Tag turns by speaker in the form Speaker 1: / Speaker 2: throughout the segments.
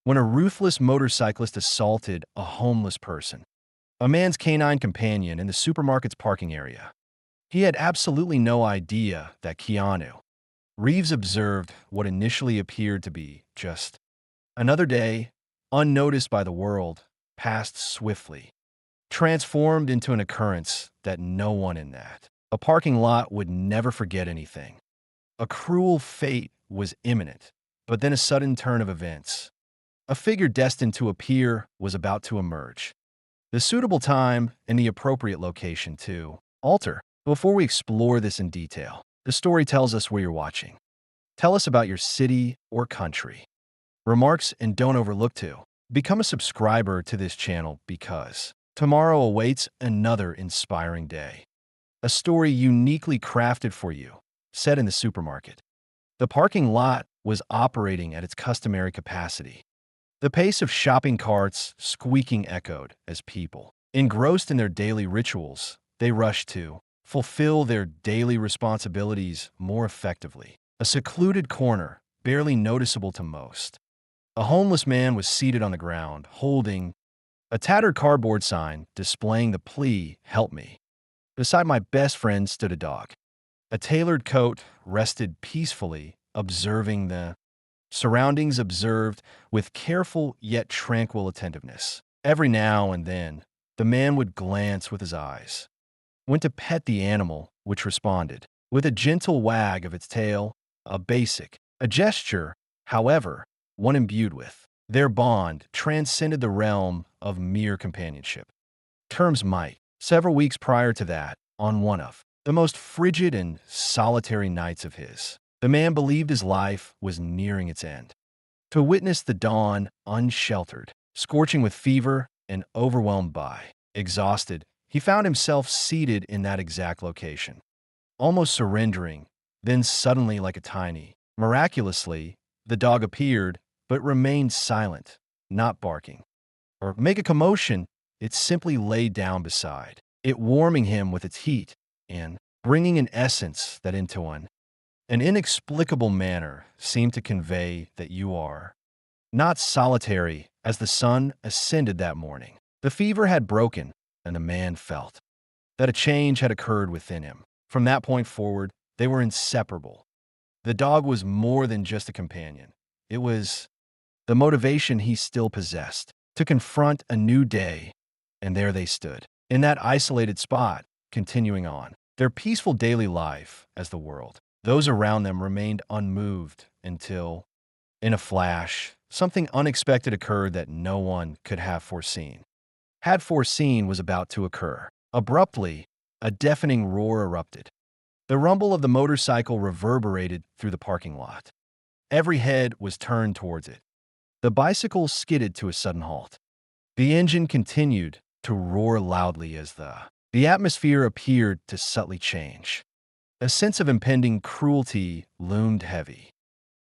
Speaker 1: when a ruthless motorcyclist assaulted a homeless person, a man's canine companion in the supermarket's parking area. He had absolutely no idea that Keanu Reeves observed what initially appeared to be just another day, unnoticed by the world, passed swiftly, transformed into an occurrence that no one in a parking lot would never forget anything. A cruel fate was imminent, but then a sudden turn of events. A figure destined to appear was about to emerge. The suitable time and the appropriate location to alter. Before we explore this in detail, the story tells us where you're watching. Tell us about your city or country. Remarks and don't overlook to become a subscriber to this channel because tomorrow awaits another inspiring day. A story uniquely crafted for you, set in the supermarket. The parking lot was operating at its customary capacity. The pace of shopping carts squeaking echoed as people, engrossed in their daily rituals, they rushed to fulfill their daily responsibilities more effectively. A secluded corner, barely noticeable to most. A homeless man was seated on the ground, holding a tattered cardboard sign displaying the plea, "Help me." Beside my best friend stood a dog. A tailored coat rested peacefully, observing the surroundings observed with careful yet tranquil attentiveness. Every now and then, the man would glance with his eyes. Went to pet the animal, which responded with a gentle wag of its tail, a gesture, however, one imbued with. Their bond transcended the realm of mere companionship. Terms might. Several weeks prior to that, on one of the most frigid and solitary nights of the man believed his life was nearing its end. To witness the dawn unsheltered, scorching with fever and overwhelmed by, exhausted, he found himself seated in that exact location, almost surrendering. Then suddenly, like a tiny, miraculously, the dog appeared, but remained silent, not barking or make a commotion. It simply lay down beside it, warming him with its heat and bringing an essence that into an inexplicable manner seemed to convey that you are not solitary. As the sun ascended that morning, the fever had broken, and the man felt that a change had occurred within him. From that point forward, they were inseparable. The dog was more than just a companion. It was the motivation he still possessed to confront a new day. And there they stood, in that isolated spot, continuing on their peaceful daily life as the world, those around them, remained unmoved until, in a flash, something unexpected occurred that no one could have foreseen. Had foreseen was about to occur. Abruptly, a deafening roar erupted. The rumble of the motorcycle reverberated through the parking lot. Every head was turned towards it. The bicycle skidded to a sudden halt. The engine continued to roar loudly as the atmosphere appeared to subtly change. A sense of impending cruelty loomed heavy,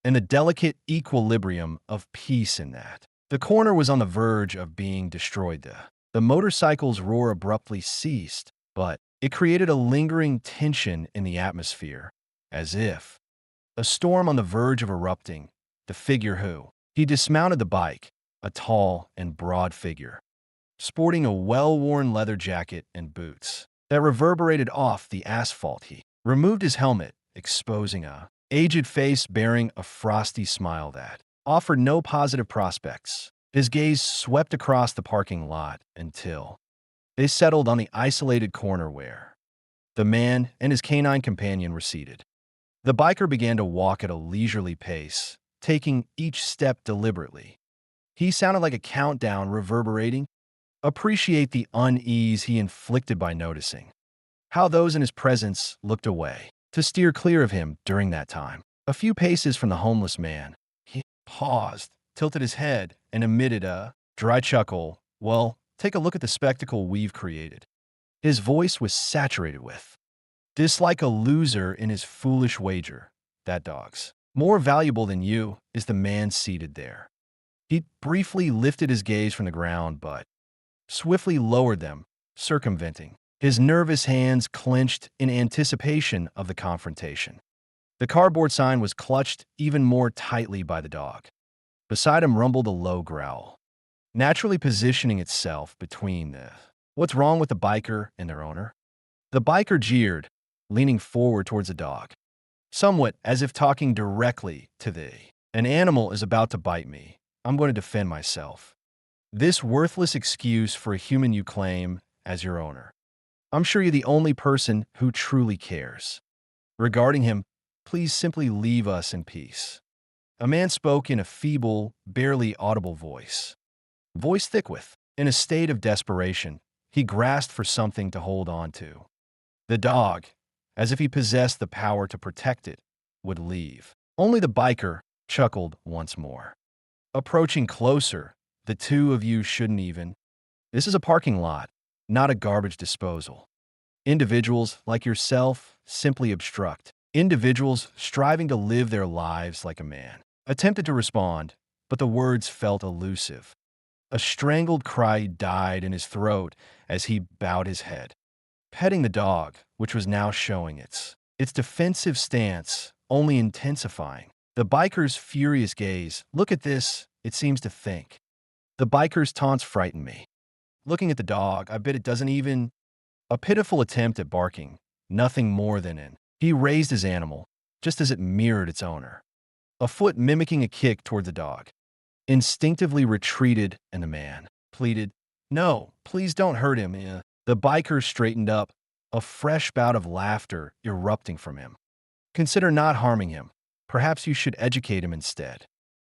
Speaker 1: and the delicate equilibrium of peace in that. The corner was on the verge of being destroyed. The motorcycle's roar abruptly ceased, but it created a lingering tension in the atmosphere, as if a storm on the verge of erupting. The figure who he dismounted the bike, a tall and broad figure, sporting a well-worn leather jacket and boots that reverberated off the asphalt. He removed his helmet, exposing a aged face bearing a frosty smile that offered no positive prospects. His gaze swept across the parking lot until they settled on the isolated corner where the man and his canine companion were seated. The biker began to walk at a leisurely pace, taking each step deliberately. He sounded like a countdown reverberating. Appreciate the unease he inflicted by noticing how those in his presence looked away to steer clear of him during that time. A few paces from the homeless man, he paused, tilted his head, and emitted a dry chuckle. "Well, take a look at the spectacle we've created." His voice was saturated with dislike. "A loser in his foolish wager. That dog's more valuable than you," is the man seated there. He briefly lifted his gaze from the ground, but swiftly lowered them, circumventing. His nervous hands clenched in anticipation of the confrontation. The cardboard sign was clutched even more tightly by the dog. Beside him rumbled a low growl, naturally positioning itself between the what's wrong with the biker and their owner. The biker jeered, leaning forward towards the dog, somewhat as if talking directly to thee. An animal is about to bite me. I'm going to defend myself. This worthless excuse for a human you claim as your owner. I'm sure you're the only person who truly cares. Regarding him, please simply leave us in peace. A man spoke in a feeble, barely audible voice thick with. In a state of desperation, he grasped for something to hold on to. The dog, as if he possessed the power to protect it, would leave. Only the biker chuckled once more. Approaching closer, the two of you shouldn't even. This is a parking lot, not a garbage disposal. Individuals like yourself simply obstruct. Individuals striving to live their lives like a man. Attempted to respond, but the words felt elusive. A strangled cry died in his throat as he bowed his head, petting the dog, which was now showing its defensive stance, only intensifying. The biker's furious gaze, look at this, it seems to think. The biker's taunts frighten me. Looking at the dog, I bet it doesn't even. A pitiful attempt at barking, nothing more than an. He raised his animal, just as it mirrored its owner. A foot mimicking a kick toward the dog. Instinctively retreated, and the man pleaded, "No, please don't hurt him." The biker straightened up, a fresh bout of laughter erupting from him. Consider not harming him. Perhaps you should educate him instead.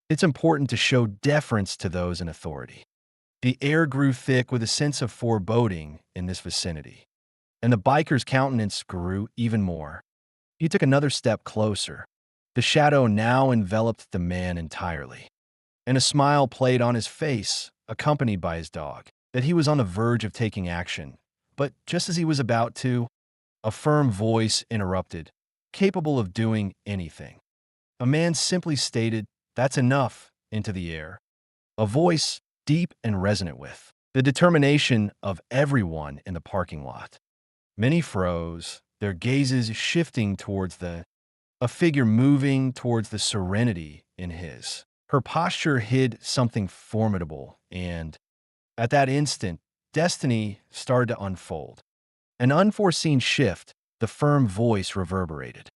Speaker 1: It's important to show deference to those in authority. The air grew thick with a sense of foreboding in this vicinity, and the biker's countenance grew even more. He took another step closer. The shadow now enveloped the man entirely, and a smile played on his face, accompanied by his dog, that he was on the verge of taking action. But just as he was about to, a firm voice interrupted, capable of doing anything. A man simply stated, "That's enough," into the air. A voice deep and resonant with the determination of everyone in the parking lot. Many froze, their gazes shifting towards a figure moving towards the serenity in his. Her posture hid something formidable, and at that instant, destiny started to unfold. An unforeseen shift, the firm voice reverberated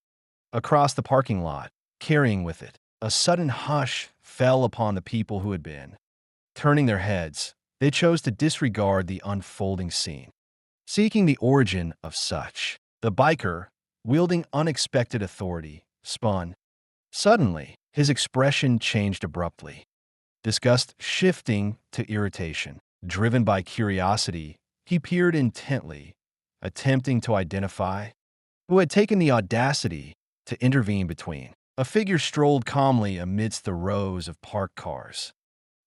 Speaker 1: across the parking lot, carrying with it. A sudden hush fell upon the people who had been turning their heads. They chose to disregard the unfolding scene, seeking the origin of such. The biker, wielding unexpected authority, spun. Suddenly, his expression changed abruptly, disgust shifting to irritation. Driven by curiosity, he peered intently, attempting to identify who had taken the audacity to intervene between. A figure strolled calmly amidst the rows of parked cars.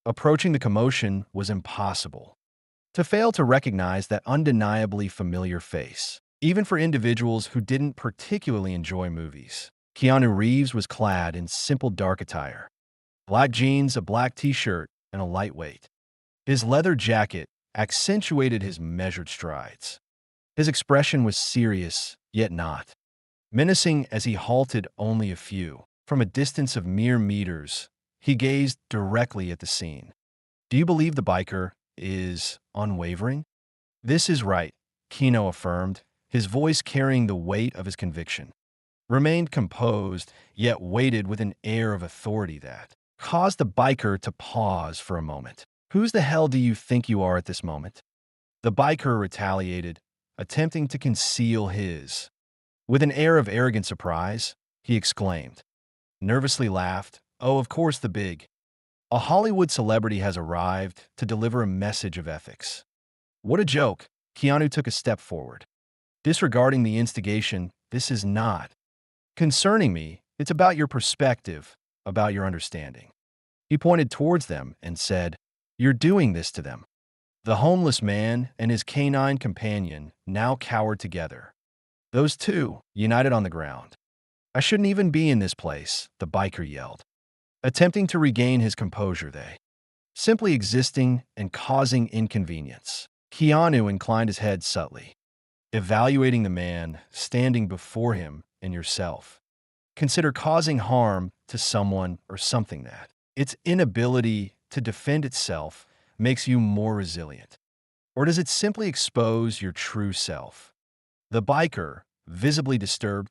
Speaker 1: Approaching the commotion was impossible. To fail to recognize that undeniably familiar face, even for individuals who didn't particularly enjoy movies. Keanu Reeves was clad in simple dark attire. Black jeans, a black t-shirt, and a lightweight. His leather jacket accentuated his measured strides. His expression was serious, yet not menacing as he halted only a few. From a distance of mere meters, he gazed directly at the scene. "Do you believe the biker is unwavering?" "This is right," Kino affirmed, his voice carrying the weight of his conviction. Remained composed, yet weighted with an air of authority that caused the biker to pause for a moment. "Whose the hell do you think you are at this moment?" The biker retaliated, attempting to conceal his. With an air of arrogant surprise, he exclaimed, nervously laughed, "Oh, of course the big. A Hollywood celebrity has arrived to deliver a message of ethics." "What a joke." Keanu took a step forward. Disregarding the instigation, "This is not concerning me. It's about your perspective, about your understanding." He pointed towards them and said, "You're doing this to them." The homeless man and his canine companion now cowered together. Those two, united on the ground. "I shouldn't even be in this place," the biker yelled, attempting to regain his composure. "They simply existing and causing inconvenience." Keanu inclined his head subtly, evaluating the man standing before him and yourself. "Consider causing harm to someone or something that Its inability to defend itself makes you more resilient? Or does it simply expose your true self? The biker, visibly disturbed,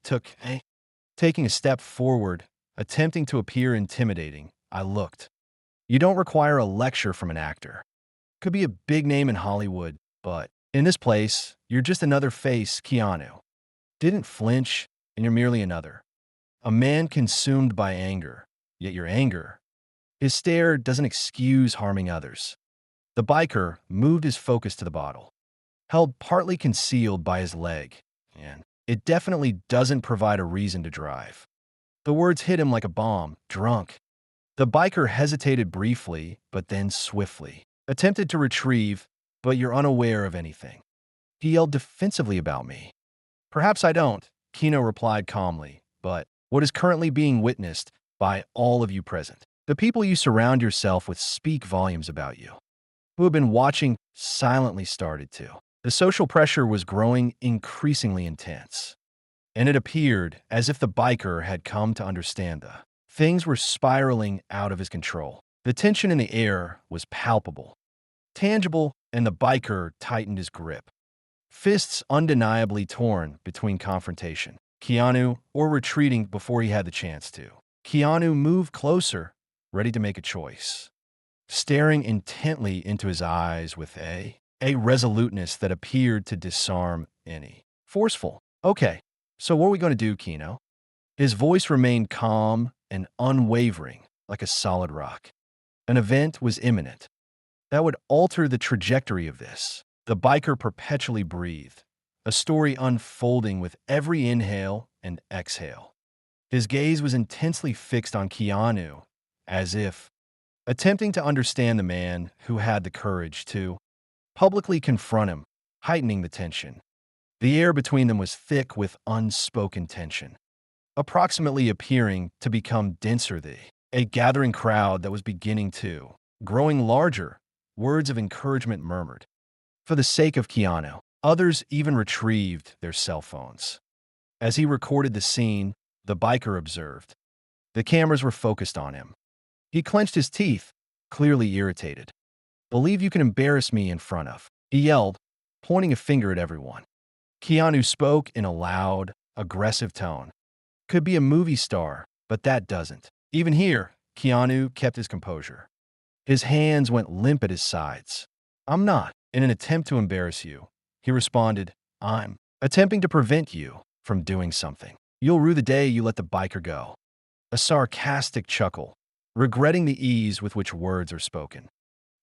Speaker 1: taking a step forward, attempting to appear intimidating. I looked. You don't require a lecture from an actor. Could be a big name in Hollywood, but in this place, you're just another face, Keanu. Didn't flinch, and you're merely another. A man consumed by anger, yet your anger. His stare doesn't excuse harming others. The biker moved his focus to the bottle, held partly concealed by his leg, and it definitely doesn't provide a reason to drive. The words hit him like a bomb, drunk. The biker hesitated briefly, but then swiftly attempted to retrieve, but you're unaware of anything. He yelled defensively about me. Perhaps I don't, Kino replied calmly, but what is currently being witnessed by all of you present. The people you surround yourself with speak volumes about you. Who have been watching silently started to. The social pressure was growing increasingly intense, and it appeared as if the biker had come to understand the things were spiraling out of his control. The tension in the air was palpable, tangible, and the biker tightened his grip. Fists undeniably torn between confrontation. Keanu, or retreating before he had the chance to. Keanu moved closer, ready to make a choice, staring intently into his eyes with a resoluteness that appeared to disarm any forceful. Okay, so what are we going to do, Kino? His voice remained calm and unwavering, like a solid rock. An event was imminent that would alter the trajectory of this. The biker perpetually breathed, a story unfolding with every inhale and exhale. His gaze was intensely fixed on Keanu, as if attempting to understand the man who had the courage to publicly confront him, heightening the tension. The air between them was thick with unspoken tension, approximately appearing to become denser. A gathering crowd that was beginning to, growing larger, words of encouragement murmured. For the sake of Keanu, others even retrieved their cell phones. As he recorded the scene, the biker observed. The cameras were focused on him. He clenched his teeth, clearly irritated. Believe you can embarrass me in front of, he yelled, pointing a finger at everyone. Keanu spoke in a loud, aggressive tone. Could be a movie star, but that doesn't. Even here, Keanu kept his composure. His hands went limp at his sides. I'm not. In an attempt to embarrass you, he responded, I'm attempting to prevent you from doing something. You'll rue the day you let the biker go. A sarcastic chuckle, regretting the ease with which words are spoken.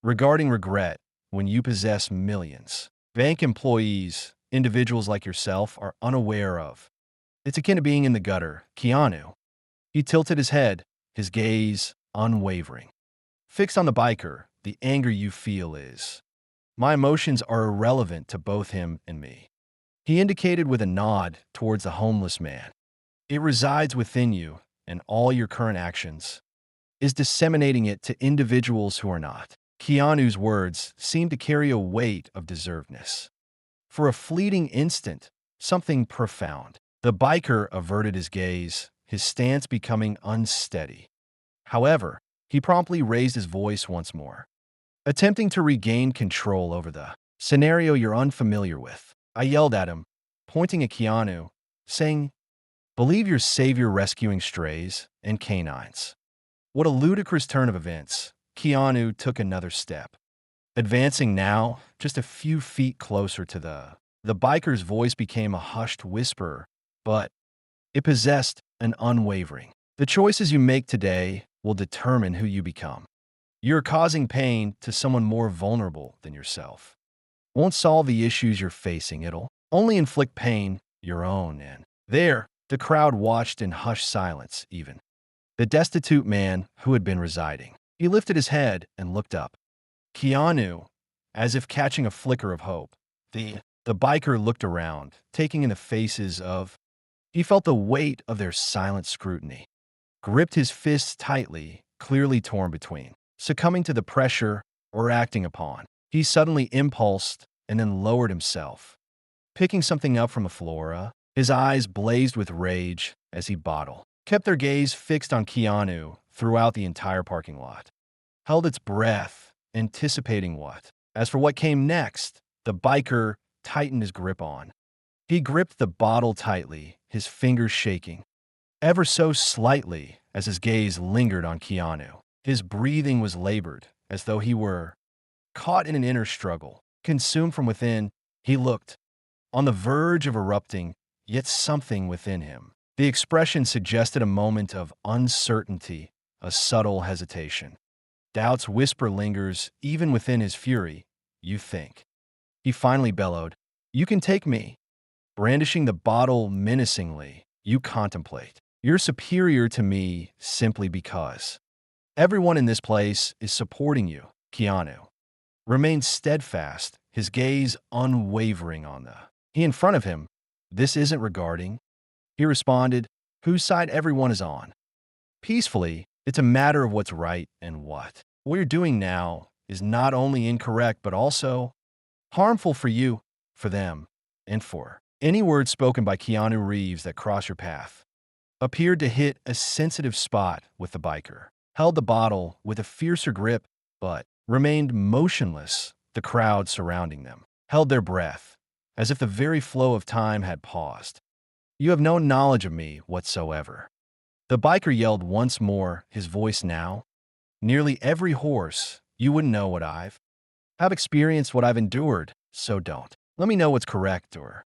Speaker 1: Regarding regret, when you possess millions, bank employees, individuals like yourself are unaware of. It's akin to being in the gutter. Keanu. He tilted his head, his gaze unwavering. Fixed on the biker, the anger you feel is. My emotions are irrelevant to both him and me. He indicated with a nod towards the homeless man. It resides within you, and all your current actions is disseminating it to individuals who are not. Keanu's words seemed to carry a weight of deservedness. For a fleeting instant, something profound. The biker averted his gaze, his stance becoming unsteady. However, he promptly raised his voice once more, attempting to regain control over the scenario you're unfamiliar with. I yelled at him, pointing at Keanu, saying, believe your savior rescuing strays and canines. What a ludicrous turn of events. Keanu took another step, advancing now just a few feet closer to the biker's voice became a hushed whisper, but it possessed an unwavering. The choices you make today will determine who you become. You're causing pain to someone more vulnerable than yourself. Won't solve the issues you're facing, it'll only inflict pain, your own, and there, the crowd watched in hushed silence, even. The destitute man who had been residing. He lifted his head and looked up. Keanu, as if catching a flicker of hope. The biker looked around, taking in the faces of. He felt the weight of their silent scrutiny. Gripped his fists tightly, clearly torn between. Succumbing to the pressure or acting upon. He suddenly impulsed and then lowered himself, picking something up from the floor. His eyes blazed with rage as he bottled kept their gaze fixed on Keanu throughout the entire parking lot, held its breath, anticipating what. As for what came next, the biker tightened his grip on. He gripped the bottle tightly, his fingers shaking, ever so slightly as his gaze lingered on Keanu. His breathing was labored, as though he were caught in an inner struggle. Consumed from within, he looked, on the verge of erupting, yet something within him. The expression suggested a moment of uncertainty, a subtle hesitation. Doubt's whisper lingers even within his fury. You think. He finally bellowed, "You can take me." Brandishing the bottle menacingly, you contemplate. You're superior to me simply because. Everyone in this place is supporting you. Keanu remained steadfast, his gaze unwavering on the he in front of him. This isn't regarding. He responded, whose side everyone is on. Peacefully, it's a matter of what's right and what. What you're doing now is not only incorrect, but also harmful for you, for them, and for any words spoken by Keanu Reeves that cross your path. Appeared to hit a sensitive spot with the biker. Held the bottle with a fiercer grip, but remained motionless. The crowd surrounding them held their breath, as if the very flow of time had paused. You have no knowledge of me whatsoever. The biker yelled once more, his voice now. Nearly every horse, you wouldn't know what I've experienced, what I've endured, so don't. Let me know what's correct or